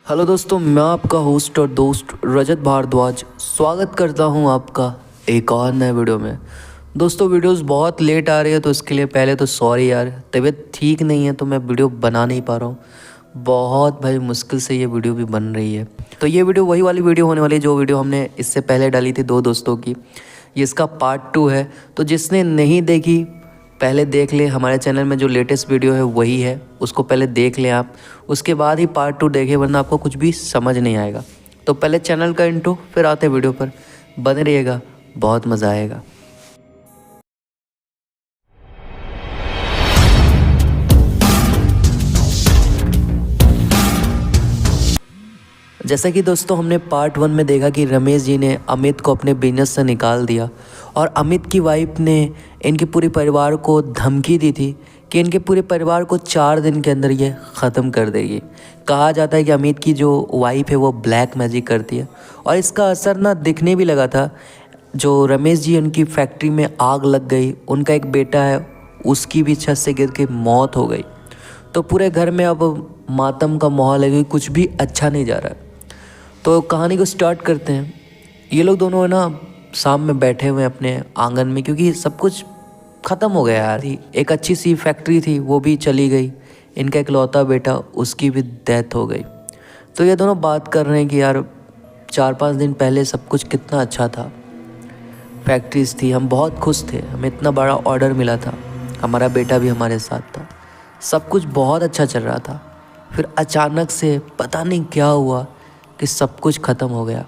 Hello दोस्तों, मैं आपका होस्ट और दोस्त रजत भारद्वाज स्वागत करता हूं आपका एक और नए वीडियो में। दोस्तों, वीडियोस बहुत लेट आ रही है तो इसके लिए पहले तो सॉरी यार। तबीयत ठीक नहीं है तो मैं वीडियो बना नहीं पा रहा हूं। बहुत भाई मुश्किल से ये वीडियो भी बन रही है। तो ये वीडियो वही वाली वीडियो होने वाली है जो वीडियो हमने इससे पहले डाली थी दो दोस्तों की। ये इसका पार्ट 2 है। तो जिसने नहीं देखी पहले देख ले। हमारे चैनल में जो लेटेस्ट वीडियो है वही है, उसको पहले देख लें आप, उसके बाद ही पार्ट 2 देखें, वरना आपको कुछ भी समझ नहीं आएगा। तो पहले चैनल का इंट्रो, फिर आते वीडियो पर। बने रहिएगा, बहुत मज़ा आएगा। जैसा कि दोस्तों हमने पार्ट 1 में देखा कि रमेश जी ने अमित को अपने बिजनेस से निकाल दिया और अमित की वाइफ ने इनके पूरे परिवार को धमकी दी थी कि इनके पूरे परिवार को 4 दिन के अंदर ये ख़त्म कर देगी। कहा जाता है कि अमित की जो वाइफ है वो ब्लैक मैजिक करती है और इसका असर ना दिखने भी लगा था। जो रमेश जी, उनकी फैक्ट्री में आग लग गई, उनका एक बेटा है उसकी भी छत से गिर के मौत हो गई। तो पूरे घर में अब मातम का माहौल है, कुछ भी अच्छा नहीं जा रहा है। तो कहानी को स्टार्ट करते हैं। ये लोग दोनों है ना शाम में बैठे हुए हैं अपने आंगन में, क्योंकि सब कुछ ख़त्म हो गया यार। एक अच्छी सी फैक्ट्री थी वो भी चली गई, इनका इकलौता बेटा उसकी भी डेथ हो गई। तो ये दोनों बात कर रहे हैं कि यार 4-5 दिन पहले सब कुछ कितना अच्छा था, फैक्ट्रीज थी, हम बहुत खुश थे, हमें इतना बड़ा ऑर्डर मिला था, हमारा बेटा भी हमारे साथ था, सब कुछ बहुत अच्छा चल रहा था। फिर अचानक से पता नहीं क्या हुआ कि सब कुछ ख़त्म हो गया।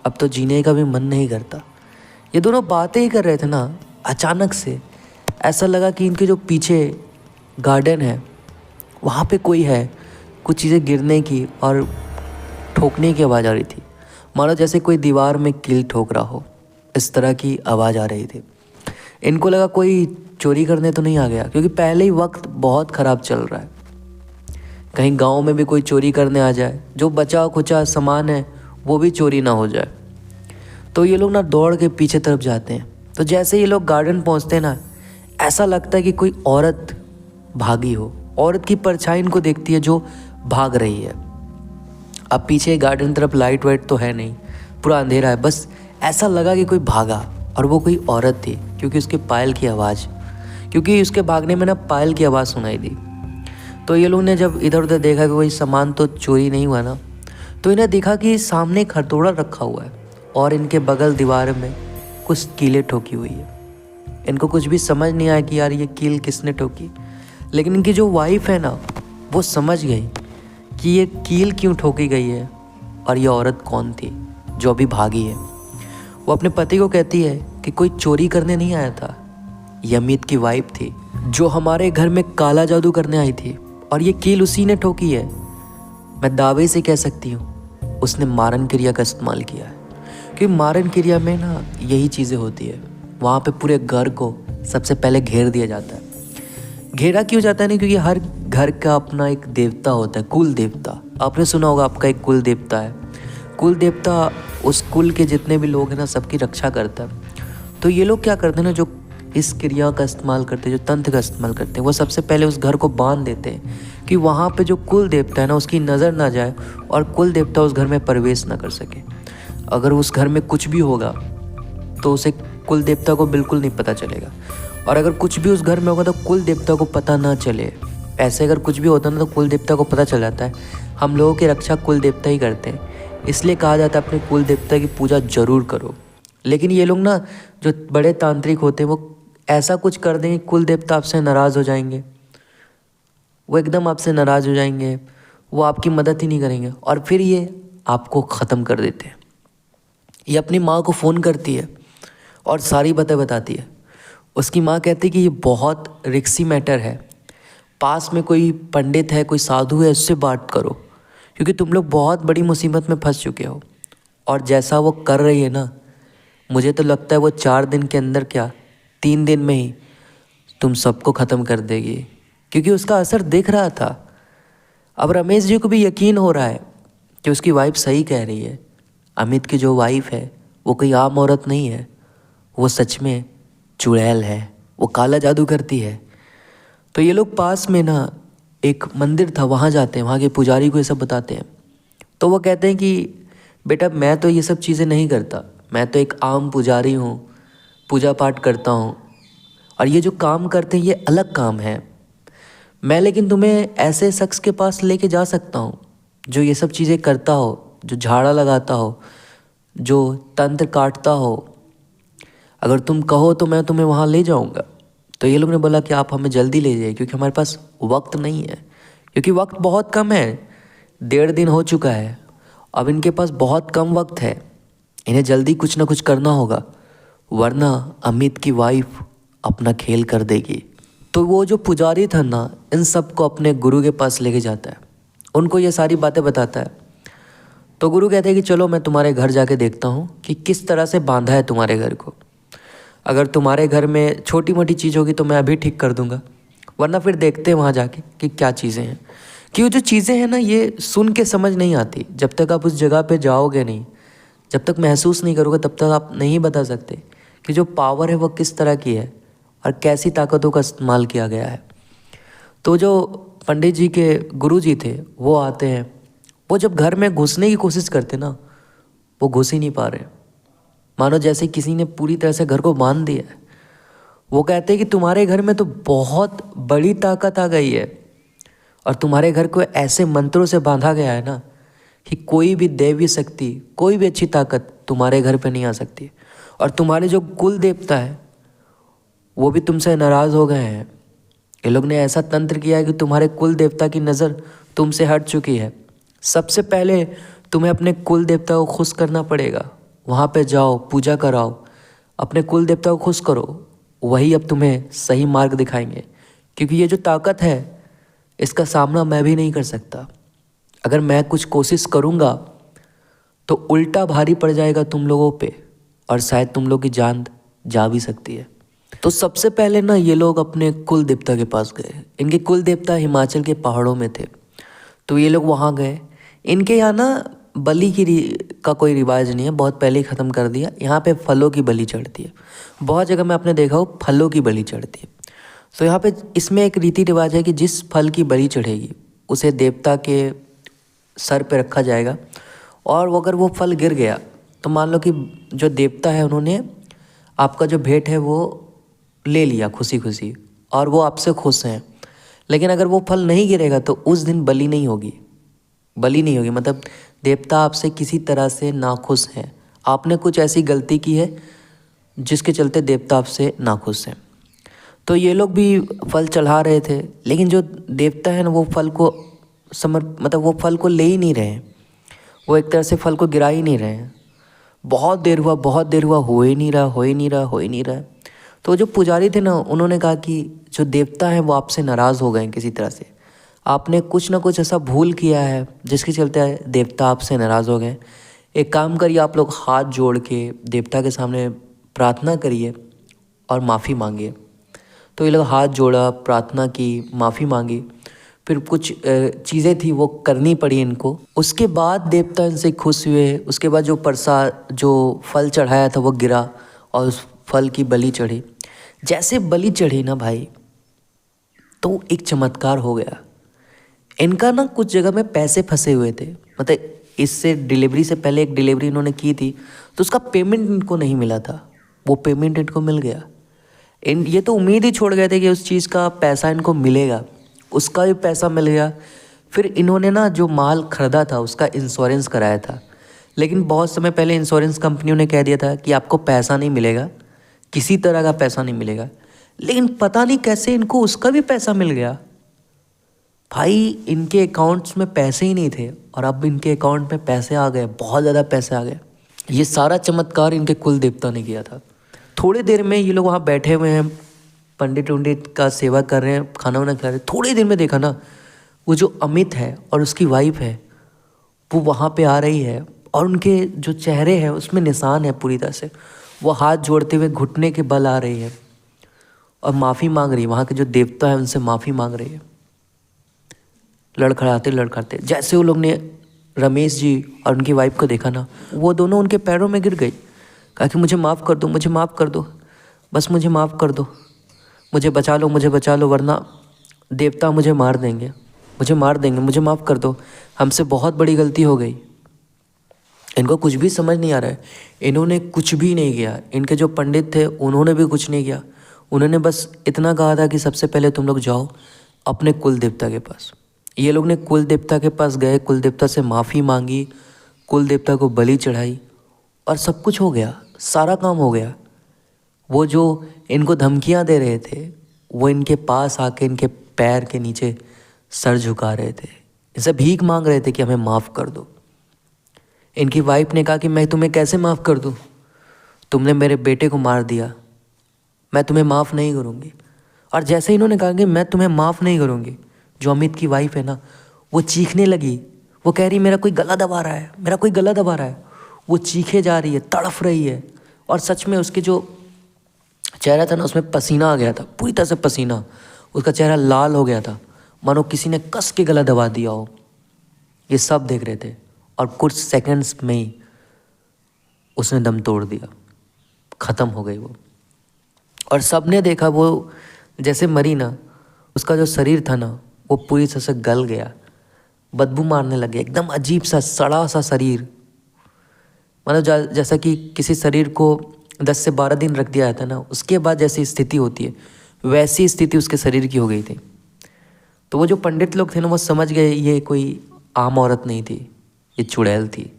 अब तो जीने का भी मन नहीं करता। ये दोनों बातें ही कर रहे थे ना, अचानक से ऐसा लगा कि इनके जो पीछे गार्डन है वहाँ पे कोई है। कुछ चीज़ें गिरने की और ठोकने की आवाज़ आ रही थी, मानो जैसे कोई दीवार में कील ठोक रहा हो, इस तरह की आवाज़ आ रही थी। इनको लगा कोई चोरी करने तो नहीं आ गया, क्योंकि पहले ही वक्त बहुत ख़राब चल रहा है। कहीं गांव में भी कोई चोरी करने आ जाए, जो बचा खुचा सामान है वो भी चोरी ना हो जाए। तो ये लोग ना दौड़ के पीछे तरफ जाते हैं। तो जैसे ये लोग गार्डन पहुंचते हैं ना, ऐसा लगता है कि कोई औरत भागी हो। औरत की परछाई इनको देखती है जो भाग रही है। अब पीछे गार्डन तरफ लाइट वाइट तो है नहीं, पूरा अंधेरा है। बस ऐसा लगा कि कोई भागा और वो कोई औरत थी, क्योंकि उसके पायल की आवाज़, क्योंकि उसके भागने में ना पायल की आवाज़ सुनाई दी। तो ये लोग ने जब इधर उधर देखा कि वही सामान तो चोरी नहीं हुआ ना, तो इन्हें देखा कि सामने एक हथौड़ा रखा हुआ है और इनके बगल दीवार में कुछ कीलें ठोकी हुई है। इनको कुछ भी समझ नहीं आया कि यार ये कील किसने ठोकी। लेकिन इनकी जो वाइफ है ना, वो समझ गई कि ये कील क्यों ठोकी गई है और ये औरत कौन थी जो अभी भागी है। वो अपने पति को कहती है कि कोई चोरी करने नहीं आया था, ये अमित की वाइफ थी जो हमारे घर में काला जादू करने आई थी और ये कील उसी ने ठोकी है। मैं दावे से कह सकती हूँ उसने मारन क्रिया का इस्तेमाल किया है, क्योंकि मारन क्रिया में ना यही चीज़ें होती है। वहाँ पे पूरे घर को सबसे पहले घेर दिया जाता है। घेरा क्यों जाता है नहीं, क्योंकि हर घर का अपना एक देवता होता है, कुल देवता। आपने सुना होगा आपका एक कुल देवता है। कुल देवता उस कुल के जितने भी लोग हैं ना, सबकी रक्षा करता है। तो ये लोग क्या करते हैं ना, जो इस क्रिया का इस्तेमाल करते हैं, जो तंत्र का इस्तेमाल करते हैं, वो सबसे पहले उस घर को बांध देते हैं कि वहाँ पे जो कुल देवता है ना उसकी नज़र ना जाए और कुल देवता उस घर में प्रवेश ना कर सके। अगर उस घर में कुछ भी होगा तो उसे कुल देवता को बिल्कुल नहीं पता चलेगा, और अगर कुछ भी उस घर में होगा तो कुल देवता को पता ना चले। ऐसे अगर कुछ भी होता ना तो कुल देवता को पता चल जाता है। हम लोगों की रक्षा कुल देवता ही करते हैं, इसलिए कहा जाता है अपने कुल देवता की पूजा जरूर करो। लेकिन ये लोग ना जो बड़े तांत्रिक होते हैं वो ऐसा कुछ कर देंगे, कुल देवता आपसे नाराज़ हो जाएंगे, वो एकदम आपसे नाराज़ हो जाएंगे, वो आपकी मदद ही नहीं करेंगे और फिर ये आपको ख़त्म कर देते हैं। ये अपनी माँ को फ़ोन करती है और सारी बातें बताती है। उसकी माँ कहती है कि ये बहुत रिक्सी मैटर है, पास में कोई पंडित है, कोई साधु है, उससे बात करो, क्योंकि तुम लोग बहुत बड़ी मुसीबत में फंस चुके हो। और जैसा वो कर रही है ना, मुझे तो लगता है वो 4 दिन के अंदर क्या 3 दिन में ही तुम सबको ख़त्म कर देगी, क्योंकि उसका असर दिख रहा था। अब रमेश जी को भी यकीन हो रहा है कि उसकी वाइफ सही कह रही है। अमित की जो वाइफ है वो कोई आम औरत नहीं है, वो सच में चुड़ैल है, वो काला जादू करती है। तो ये लोग पास में ना एक मंदिर था, वहाँ जाते हैं, वहाँ के पुजारी को ये सब बताते हैं। तो वो कहते हैं कि बेटा मैं तो ये सब चीज़ें नहीं करता, मैं तो एक आम पुजारी हूँ, पूजा पाठ करता हूँ, और ये जो काम करते हैं ये अलग काम है। मैं लेकिन तुम्हें ऐसे शख्स के पास लेके जा सकता हूँ जो ये सब चीज़ें करता हो, जो झाड़ा लगाता हो, जो तंत्र काटता हो। अगर तुम कहो तो मैं तुम्हें वहाँ ले जाऊँगा। तो ये लोग ने बोला कि आप हमें जल्दी ले जाइए, क्योंकि हमारे पास वक्त नहीं है, क्योंकि वक्त बहुत कम है। 1.5 दिन हो चुका है, अब इनके पास बहुत कम वक्त है, इन्हें जल्दी कुछ ना कुछ करना होगा, वरना अमित की वाइफ अपना खेल कर देगी। तो वो जो पुजारी था ना, इन सबको अपने गुरु के पास लेके जाता है, उनको ये सारी बातें बताता है। तो गुरु कहते हैं कि चलो मैं तुम्हारे घर जाके देखता हूँ कि किस तरह से बांधा है तुम्हारे घर को। अगर तुम्हारे घर में छोटी मोटी चीज़ होगी तो मैं अभी ठीक कर दूंगा, वरना फिर देखते हैं वहाँ जाके कि क्या चीज़ें हैं। कि वो जो चीज़ें हैं ना, ये सुन के समझ नहीं आती, जब तक आप उस जगह पे जाओगे नहीं, जब तक महसूस नहीं करोगे, तब तक आप नहीं बता सकते कि जो पावर है वो किस तरह की है और कैसी ताकतों का इस्तेमाल किया गया है। तो जो पंडित जी के गुरु जी थे वो आते हैं, वो जब घर में घुसने की कोशिश करते ना, वो घुस ही नहीं पा रहे, मानो जैसे किसी ने पूरी तरह से घर को बांध दिया है। वो कहते हैं कि तुम्हारे घर में तो बहुत बड़ी ताकत आ गई है, और तुम्हारे घर को ऐसे मंत्रों से बांधा गया है ना कि कोई भी दैवी शक्ति, कोई भी अच्छी ताकत तुम्हारे घर पे नहीं आ सकती। और तुम्हारे जो कुल देवता है वो भी तुमसे नाराज़ हो गए हैं। ये लोग ने ऐसा तंत्र किया है कि तुम्हारे कुल देवता की नज़र तुमसे हट चुकी है। सबसे पहले तुम्हें अपने कुल देवता को खुश करना पड़ेगा, वहाँ पे जाओ, पूजा कराओ, अपने कुल देवता को खुश करो, वही अब तुम्हें सही मार्ग दिखाएंगे। क्योंकि ये जो ताकत है इसका सामना मैं भी नहीं कर सकता। अगर मैं कुछ कोशिश करूँगा तो उल्टा भारी पड़ जाएगा तुम लोगों पे, और शायद तुम लोग की जान जा भी सकती है। तो सबसे पहले ना ये लोग अपने कुल देवता के पास गए। इनके कुल देवता हिमाचल के पहाड़ों में थे, तो ये लोग वहाँ गए। इनके यहाँ ना बलि का कोई रिवाज नहीं है, बहुत पहले ही ख़त्म कर दिया। यहाँ पे फलों की बलि चढ़ती है, बहुत जगह में आपने देखा हो फलों की बलि चढ़ती है। तो यहाँ पे इसमें एक रीति रिवाज है कि जिस फल की बलि चढ़ेगी उसे देवता के सर पे रखा जाएगा, और अगर वो फल गिर गया तो मान लो कि जो देवता है उन्होंने आपका जो भेंट है वो ले लिया खुशी खुशी, और वो आपसे खुश हैं। लेकिन अगर वो फल नहीं गिरेगा तो उस दिन बलि नहीं होगी। बलि नहीं होगी मतलब देवता आपसे किसी तरह से नाखुश हैं, आपने कुछ ऐसी गलती की है जिसके चलते देवता आपसे नाखुश हैं। तो ये लोग भी फल चढ़ा रहे थे, लेकिन जो देवता है ना वो फल को मतलब वो फल को ले ही नहीं रहे हैं, वो एक तरह से फल को गिरा ही नहीं रहे हैं। बहुत देर हुआ, बहुत देर हुआ, हो ही नहीं रहा, हो ही नहीं रहा, हो ही नहीं रहा। तो जो पुजारी थे ना उन्होंने कहा कि जो देवता है वो आपसे नाराज़ हो गए हैं, किसी तरह से आपने कुछ ना कुछ ऐसा भूल किया है जिसके चलते देवता आपसे नाराज़ हो गए। एक काम करिए, आप लोग हाथ जोड़ के देवता के सामने प्रार्थना करिए और माफ़ी मांगिए। तो ये लोग हाथ जोड़ा, प्रार्थना की, माफ़ी मांगी, फिर कुछ चीज़ें थी वो करनी पड़ी इनको। उसके बाद देवता इनसे खुश हुए। उसके बाद जो प्रसाद, जो फल चढ़ाया था वो गिरा और उस फल की बलि चढ़ी। जैसे बलि चढ़ी ना भाई, तो एक चमत्कार हो गया। इनका ना कुछ जगह में पैसे फंसे हुए थे, मतलब इससे डिलीवरी से पहले एक डिलीवरी इन्होंने की थी, तो उसका पेमेंट इनको नहीं मिला था, वो पेमेंट इनको मिल गया। ये तो उम्मीद ही छोड़ गए थे कि उस चीज़ का पैसा इनको मिलेगा, उसका भी पैसा मिल गया। फिर इन्होंने ना जो माल ख़रीदा था उसका इंश्योरेंस कराया था, लेकिन बहुत समय पहले इंश्योरेंस कंपनियों ने कह दिया था कि आपको पैसा नहीं मिलेगा, किसी तरह का पैसा नहीं मिलेगा। लेकिन पता नहीं कैसे इनको उसका भी पैसा मिल गया। भाई इनके अकाउंट्स में पैसे ही नहीं थे और अब इनके अकाउंट में पैसे आ गए, बहुत ज़्यादा पैसे आ गए। ये सारा चमत्कार इनके कुल देवता ने किया था। थोड़ी देर में ये लोग वहाँ बैठे हुए हैं, पंडित उंडित का सेवा कर रहे हैं, खाना वाना खा रहे हैं। थोड़ी देर में देखा ना, वो जो अमित है और उसकी वाइफ है वो वहाँ पे आ रही है, और उनके जो चेहरे हैं उसमें निशान है पूरी तरह से। वो हाथ जोड़ते हुए घुटने के बल आ रही है और माफ़ी मांग रही है, वहाँ के जो देवता है उनसे माफ़ी मांग रही है। लड़खड़ाते जैसे वो लोग ने रमेश जी और उनकी वाइफ को देखा ना, वो दोनों उनके पैरों में गिर गई, कहा कि मुझे माफ़ कर दो, मुझे माफ़ कर दो, बस मुझे माफ़ कर दो, मुझे बचा लो, मुझे बचा लो, वरना देवता मुझे मार देंगे, मुझे मार देंगे, मुझे माफ़ कर दो, हमसे बहुत बड़ी गलती हो गई। इनको कुछ भी समझ नहीं आ रहा है। इन्होंने कुछ भी नहीं किया, इनके जो पंडित थे उन्होंने भी कुछ नहीं किया। उन्होंने बस इतना कहा था कि सबसे पहले तुम लोग जाओ अपने कुल देवता के पास। ये लोग ने कुल देवता के पास गए, कुल देवता से माफ़ी मांगी, कुल देवता को बलि चढ़ाई और सब कुछ हो गया, सारा काम हो गया। वो जो इनको धमकियां दे रहे थे वो इनके पास आके इनके पैर के नीचे सर झुका रहे थे, इनसे भीख मांग रहे थे कि हमें माफ़ कर दो। इनकी वाइफ ने कहा कि मैं तुम्हें कैसे माफ़ कर दूँ, तुमने मेरे बेटे को मार दिया, मैं तुम्हें माफ़ नहीं करूँगी। और जैसे ही इन्होंने कहा कि मैं तुम्हें माफ़ नहीं करूँगी, जो अमित की वाइफ है ना, वो चीखने लगी। वो कह रही मेरा कोई गला दबा रहा है, मेरा कोई गला दबा रहा है। वो चीखे जा रही है, तड़फ रही है। और सच में उसके जो चेहरा था ना, उसमें पसीना आ गया था, पूरी तरह से पसीना। उसका चेहरा लाल हो गया था, मानो किसी ने कस के गला दबा दिया हो। ये सब देख रहे थे और कुछ सेकंड्स में ही उसने दम तोड़ दिया, ख़त्म हो गई वो। और सब ने देखा वो जैसे मरी ना, उसका जो शरीर था ना वो पूरी तरह से गल गया, बदबू मारने लगे, एकदम अजीब सा सड़ा सा शरीर। मतलब जैसा कि किसी शरीर को 10 से 12 दिन रख दिया जाता है ना, उसके बाद जैसी स्थिति होती है वैसी स्थिति उसके शरीर की हो गई थी। तो वो जो पंडित लोग थे ना, वो समझ गए ये कोई आम औरत नहीं थी, ये चुड़ैल थी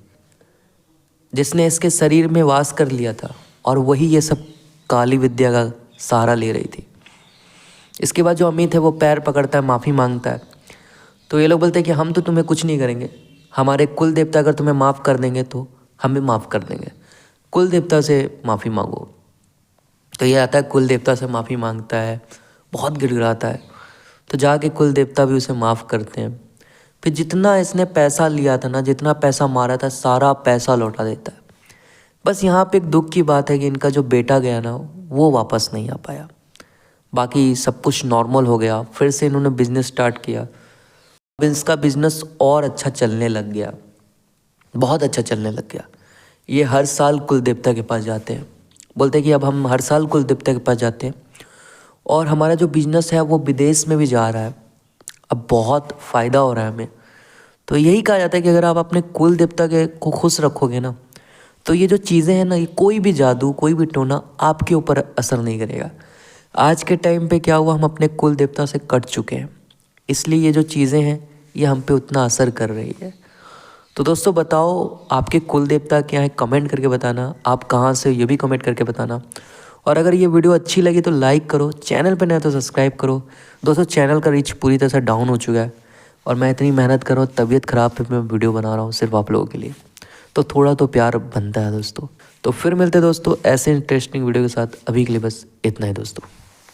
जिसने इसके शरीर में वास कर लिया था, और वही ये सब काली विद्या का सहारा ले रही थी। इसके बाद जो अमित है वो पैर पकड़ता है, माफ़ी मांगता है। तो ये लोग बोलते हैं कि हम तो तुम्हें कुछ नहीं करेंगे, हमारे कुल देवता अगर तुम्हें माफ़ कर देंगे तो हम भी माफ़ कर देंगे, कुल देवता से माफ़ी मांगो। तो ये आता है, कुल देवता से माफ़ी मांगता है, बहुत गिड़गिड़ाता है। तो जाके कुल देवता भी उसे माफ़ करते हैं। फिर जितना इसने पैसा लिया था ना, जितना पैसा मारा था, सारा पैसा लौटा देता है। बस यहाँ पे एक दुख की बात है कि इनका जो बेटा गया ना वो वापस नहीं आ पाया। बाकी सब कुछ नॉर्मल हो गया, फिर से इन्होंने बिज़नेस स्टार्ट किया। अब इसका बिज़नेस और अच्छा चलने लग गया, बहुत अच्छा चलने लग गया। ये हर साल कुल देवता के पास जाते हैं, बोलते हैं कि अब हम हर साल कुल देवता के पास जाते हैं और हमारा जो बिज़नेस है वो विदेश में भी जा रहा है, अब बहुत फ़ायदा हो रहा है हमें। तो यही कहा जाता है कि अगर आप अपने कुल देवता के को खुश रखोगे ना, तो ये जो चीज़ें हैं ना, ये कोई भी जादू, कोई भी टोना आपके ऊपर असर नहीं करेगा। आज के टाइम पे क्या हुआ, हम अपने कुल देवता से कट चुके हैं, इसलिए ये जो चीज़ें हैं ये हम पे उतना असर कर रही है। तो दोस्तों बताओ आपके कुल देवता क्या है, कमेंट करके बताना। आप कहाँ से ये भी कमेंट करके बताना। और अगर ये वीडियो अच्छी लगी तो लाइक करो, चैनल पर नया तो सब्सक्राइब करो। दोस्तों चैनल का रीच पूरी तरह से डाउन हो चुका है और मैं इतनी मेहनत कर रहा हूँ, तबीयत ख़राब पे मैं वीडियो बना रहा हूँ सिर्फ आप लोगों के लिए, तो थोड़ा तो प्यार बनता है दोस्तों। तो फिर मिलते हैं दोस्तों ऐसे इंटरेस्टिंग वीडियो के साथ, अभी के लिए बस इतना ही दोस्तों।